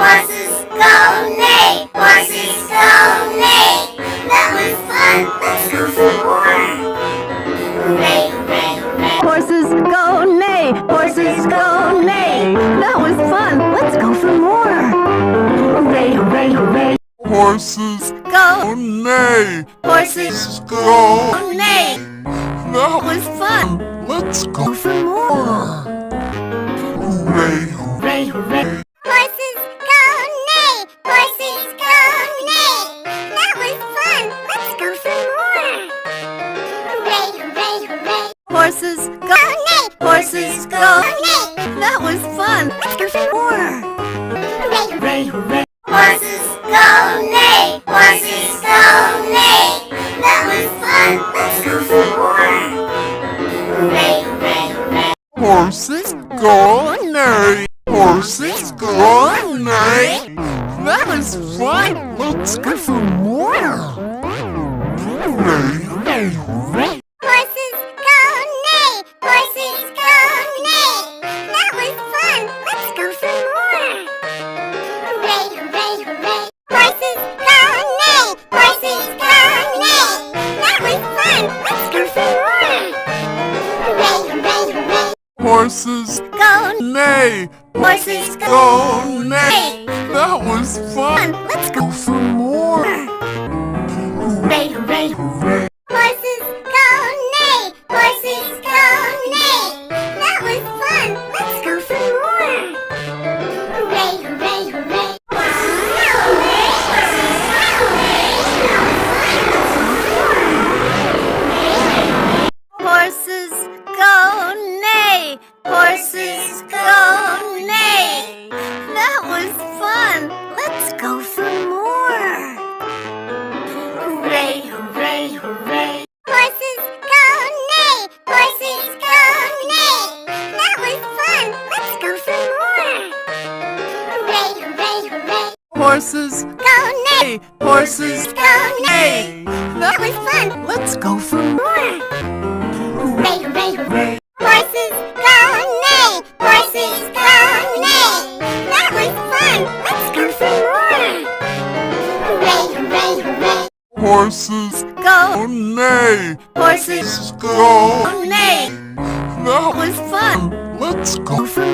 Horses go neigh, horses go neigh. That was fun, let's go for more. Hooray, hooray, hooray. Horses go neigh, horses go neigh. That was fun, let's go for more. Hooray, hooray, hooray. Horses Go neigh, horses go neigh. That Was fun, Let's go go for more. hooray, Hooray, hooray. Horses go neigh, horses go neigh. That was fun, let's go for more. Hooray, hooray, hooray. Horses go neigh, horses go neigh. That was fun, let's go for more. Hooray, Hooray, hooray. horses go neigh, horses go neigh. That was fun, let's go for more. Hooray, hooray, hooray. Horses go neigh, horses go neigh. That was fun, let's go for more. Hooray, hooray, hooray. Horses go neigh, horses go neigh. That was fun, let's go for more. Hooray, hooray, hooray. Horses go neigh, horses go neigh. That was fun, let's go for more. Hooray, hooray, hooray. Horses Go neigh, horses go go neigh. That was fun, let's go for more. hooray, hooray, Hooray. Horses go neigh, horses go neigh. That was fun, let's go for more. Hooray, hooray, hooray. Horses go neigh, horses go neigh. That was fun, let's go for more. Hooray, hooray, hooray. Horses go neigh, horses go neigh. That was fun, let's go for more. Hooray, hooray, hooray. Horses Go neigh, horses go neigh. That was fun, let's go for more. Hooray, hooray, hooray. Horses go neigh, horses go neigh. That was fun, let's go for more. Hooray, hooray, hooray. Horses Go neigh, horses go neigh. That Was fun, Let's go go for